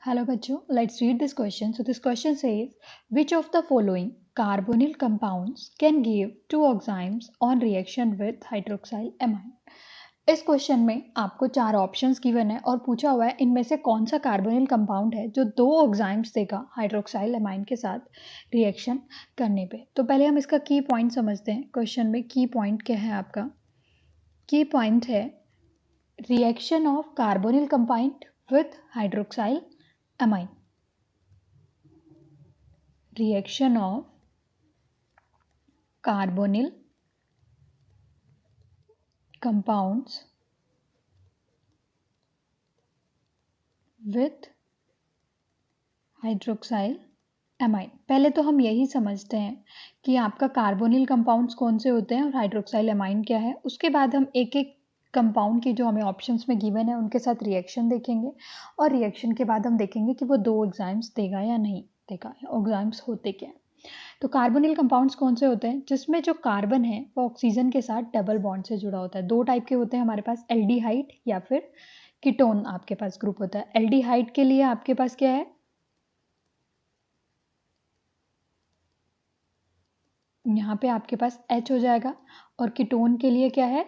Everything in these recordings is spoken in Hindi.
Hello bachcho, let's read this question. So this question says, which of the following carbonyl compounds can give two enzymes on reaction with hydroxyl amine? इस क्वेश्चन में आपको चार ऑप्शंस गिवन है और पूछा हुआ है इनमें से कौन सा कार्बोनिल कंपाउंड है जो दो एग्जाइम्स देगा हाइड्रोक्साइल अमाइन के साथ रिएक्शन करने पे। तो पहले हम इसका की पॉइंट समझते हैं। क्वेश्चन में की पॉइंट क्या है? आपका की पॉइंट है reaction of carbonyl compound with hydroxyl amine. Reaction of carbonyl compounds with hydroxyl amine. पहले तो हम यही समझते हैं कि आपका कार्बोनिल कंपाउंड्स कौन से होते हैं और हाइड्रोक्साइल एमाइन क्या है। उसके बाद हम एक एक कंपाउंड की जो हमें ऑप्शंस में गिवन है उनके साथ रिएक्शन देखेंगे और रिएक्शन के बाद हम देखेंगे कि वो दो एग्जाइम्स देगा या नहीं देगा, एग्जाइम्स होते क्या हैं। तो कार्बोनिल कंपाउंड्स कौन से होते हैं? जिसमें जो कार्बन है वो ऑक्सीजन के साथ डबल बॉन्ड से जुड़ा होता है। दो टाइप के होते हैं हमारे पास, एल्डिहाइड या फिर कीटोन आपके पास ग्रुप होता है। एल्डिहाइड के लिए आपके पास क्या है, यहाँ पे आपके पास H हो जाएगा और कीटोन के लिए क्या है,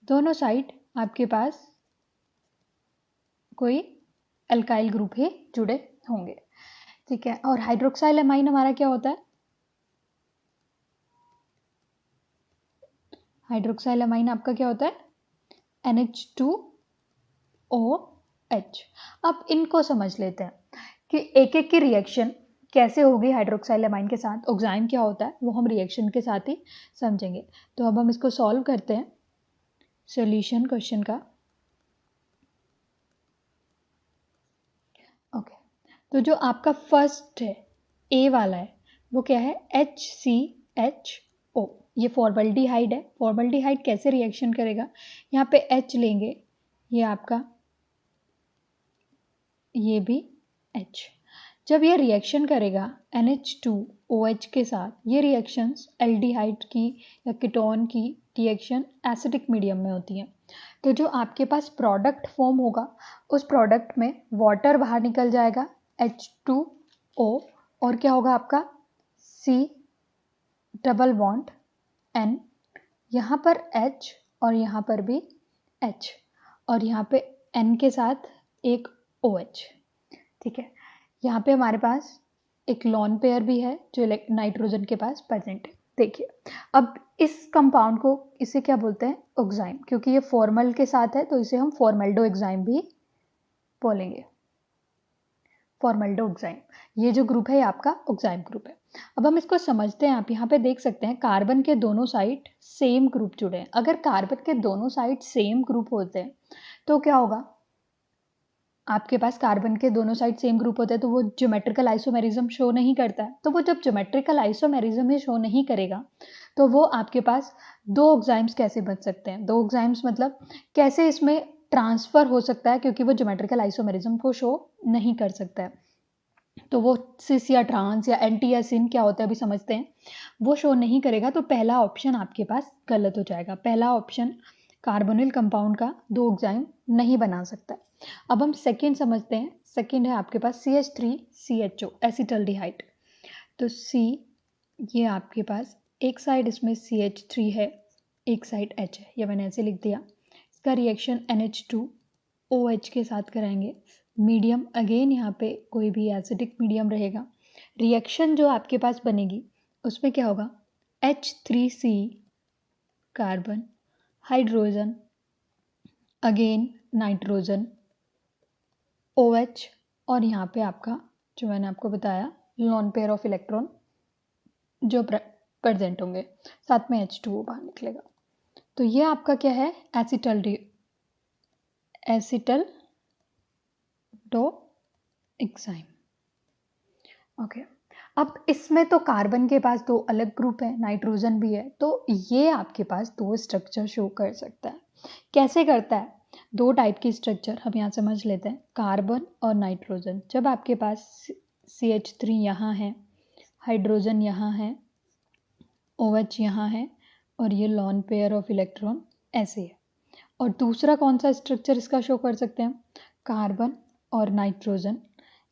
दोनों साइड आपके पास कोई अल्काइल ग्रुप ही जुड़े होंगे। ठीक है। और हाइड्रोक्साइल अमाइन हमारा क्या होता है? हाइड्रोक्साइल अमाइन आपका क्या होता है? NH2OH। अब इनको समझ लेते हैं कि एक एक की रिएक्शन कैसे होगी हाइड्रोक्साइल अमाइन के साथ, एंजाइम क्या होता है वो हम रिएक्शन के साथ ही समझेंगे। तो अब हम इसको सॉल्व करते हैं सॉल्यूशन क्वेश्चन का। ओके, तो जो आपका फर्स्ट है ए वाला है वो क्या है, HCHO। ये फॉर्मल्डिहाइड है। फॉर्मल्डिहाइड कैसे रिएक्शन करेगा, यहाँ पे H लेंगे, ये आपका ये भी H। जब ये रिएक्शन करेगा NH2OH के साथ, ये रिएक्शंस एल्डिहाइड की या कीटोन की रिएक्शन एसिडिक मीडियम में होती हैं। तो जो आपके पास प्रोडक्ट फॉर्म होगा उस प्रोडक्ट में वाटर बाहर निकल जाएगा H2O और क्या होगा आपका C डबल बॉन्ड N, यहाँ पर H और यहाँ पर भी H और यहाँ पे N के साथ एक OH। ठीक है। यहाँ पे हमारे पास एक लॉन पेयर भी है जो नाइट्रोजन के पास प्रेजेंट है। देखिए अब इस कंपाउंड को इसे क्या बोलते हैं, ऑक्साइम। क्योंकि ये फॉर्मल के साथ है तो इसे हम फॉर्मल्डो एक्साइम भी बोलेंगे। फॉर्मल्डो ऑक्साइम, ये जो ग्रुप है ये आपका ऑक्साइम ग्रुप है। अब हम इसको समझते हैं। आप यहाँ पे देख सकते हैं कार्बन के दोनों साइड सेम ग्रुप जुड़े हैं। अगर कार्बन के दोनों साइड सेम ग्रुप होते हैं तो क्या होगा, आपके पास कार्बन के दोनों साइड सेम ग्रुप होते हैं तो वो ज्योमेट्रिकल आइसोमेरिज्म शो नहीं करता है। तो वो जब ज्योमेट्रिकल आइसोमेरिज्म ही शो नहीं करेगा तो वो आपके पास दो ऑक्साइम्स कैसे बन सकते हैं। दो ऑक्साइम्स मतलब कैसे इसमें ट्रांसफर हो सकता है, क्योंकि वो ज्योमेट्रिकल आइसोमेरिज्म को शो नहीं कर सकता है। तो वो सिस या ट्रांस या एंटी या सिन क्या होता है अभी समझते हैं, वो शो नहीं करेगा। तो पहला ऑप्शन आपके पास गलत हो जाएगा। पहला ऑप्शन कार्बोनिल कंपाउंड का दो ऑक्साइम नहीं बना सकता। अब हम सेकेंड समझते हैं। सेकेंड है आपके पास CH3CHO एसिटल्डिहाइड। तो C, ये आपके पास एक साइड इसमें CH3 है, एक साइड H है, ये मैंने ऐसे लिख दिया। इसका रिएक्शन NH2OH के साथ कराएंगे। मीडियम अगेन यहाँ पे कोई भी एसिडिक मीडियम रहेगा। रिएक्शन जो आपके पास बनेगी उसमें क्या होगा, H3C carbon, hydrogen, again nitrogen, OH और यहाँ पे आपका जो मैंने आपको बताया लॉन पेयर ऑफ इलेक्ट्रॉन जो प्रेजेंट होंगे, साथ में H2O बाहर निकलेगा। तो ये आपका क्या है, एसिटल्डो एक्साइम। ओके, अब इसमें तो कार्बन के पास दो अलग ग्रुप है, नाइट्रोजन भी है, तो ये आपके पास दो स्ट्रक्चर शो कर सकता है। कैसे करता है, दो टाइप की स्ट्रक्चर हम यहाँ समझ लेते हैं, कार्बन और नाइट्रोजन। जब आपके पास CH3 यहाँ है, हाइड्रोजन यहाँ है, OH यहाँ है और ये लॉन पेयर ऑफ इलेक्ट्रॉन ऐसे है। और दूसरा कौन सा स्ट्रक्चर इसका शो कर सकते हैं, कार्बन और नाइट्रोजन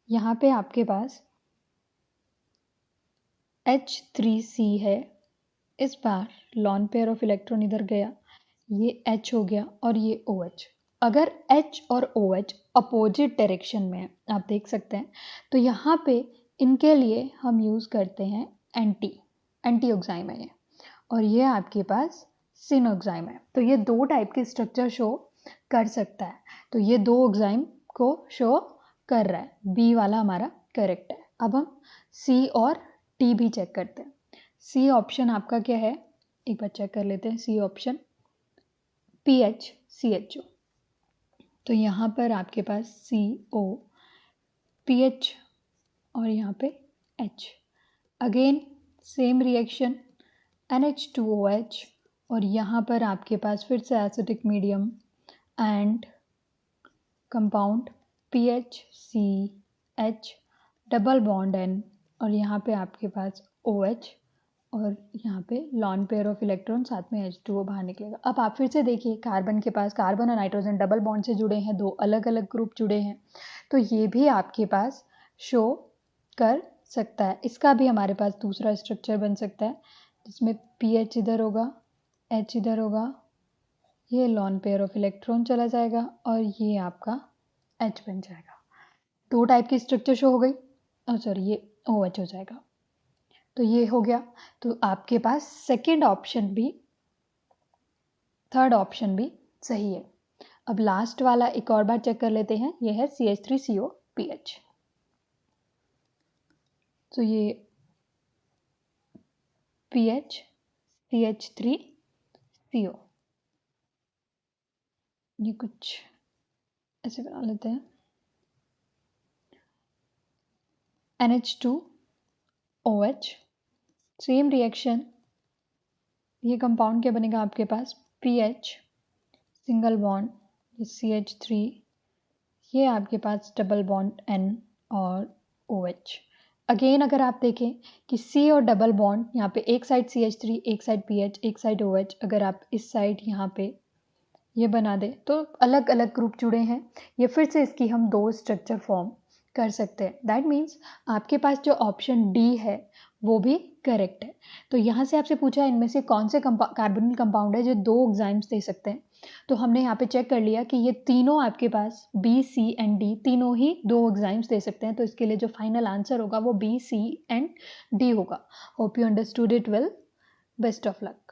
यहाँ पे आपके पास H3C है। इस बार लॉन पेयर ऑफ इलेक्ट्रॉन इधर गया, ये H हो गया और ये OH। अगर H और OH अपोजिट डायरेक्शन में है, आप देख सकते हैं, तो यहाँ पे इनके लिए हम यूज़ करते हैं एंटी ऑक्साइम है ये, और ये आपके पास सिन ऑक्साइम है। तो ये दो टाइप के स्ट्रक्चर शो कर सकता है। तो ये दो ऑक्साइम को शो कर रहा है। बी वाला हमारा करेक्ट है। अब हम सी और टी भी चेक करते हैं। सी ऑप्शन आपका क्या है, एक बार चेक कर लेते हैं। C option PHCHO। तो यहाँ पर आपके पास CO, PH और यहाँ पे H। Again same reaction NH2OH, और यहाँ पर आपके पास फिर से acidic medium and compound PHCH, double bond N, और यहाँ पे आपके पास OH, और यहाँ पे लॉन पेयर ऑफ इलेक्ट्रॉन, साथ में H2O बाहर निकलेगा। अब आप फिर से देखिए, कार्बन के पास कार्बन और नाइट्रोजन डबल बॉन्ड से जुड़े हैं, दो अलग अलग ग्रुप जुड़े हैं, तो ये भी आपके पास शो कर सकता है। इसका भी हमारे पास दूसरा स्ट्रक्चर बन सकता है, जिसमें PH इधर होगा, H इधर होगा, ये लॉन पेयर ऑफ इलेक्ट्रॉन चला जाएगा और ये आपका H बन जाएगा। दो टाइप की स्ट्रक्चर शो हो गई, और सॉरी ये OH हो जाएगा। तो ये हो गया। तो आपके पास सेकंड ऑप्शन भी, थर्ड ऑप्शन भी सही है। अब लास्ट वाला एक और बार चेक कर लेते हैं। ये है CH3COPH। तो ये PH CH3CO, ये कुछ ऐसे बना लेते हैं। NH2OH, सेम रिएक्शन, ये कंपाउंड क्या बनेगा आपके पास, PH सिंगल बॉन्ड, ये CH3, ये आपके पास डबल बॉन्ड N और OH। अगेन अगर आप देखें कि C और डबल बॉन्ड, यहाँ पे एक साइड CH3, एक साइड PH, एक साइड OH, अगर आप इस साइड यहाँ पे ये बना दें तो अलग अलग ग्रुप जुड़े हैं। ये फिर से इसकी हम दो स्ट्रक्चर फॉर्म कर सकते हैं। दैट मीन्स आपके पास जो ऑप्शन डी है वो भी करेक्ट है। तो यहाँ से आपसे पूछा इनमें से कौन से कार्बोनिल कंपाउंड है जो दो ऑक्साइम्स दे सकते हैं। तो हमने यहाँ पे चेक कर लिया कि ये तीनों आपके पास B, C एंड D तीनों ही दो ऑक्साइम्स दे सकते हैं। तो इसके लिए जो फाइनल आंसर होगा वो B, C एंड D होगा। Hope you understood it well. Best of luck.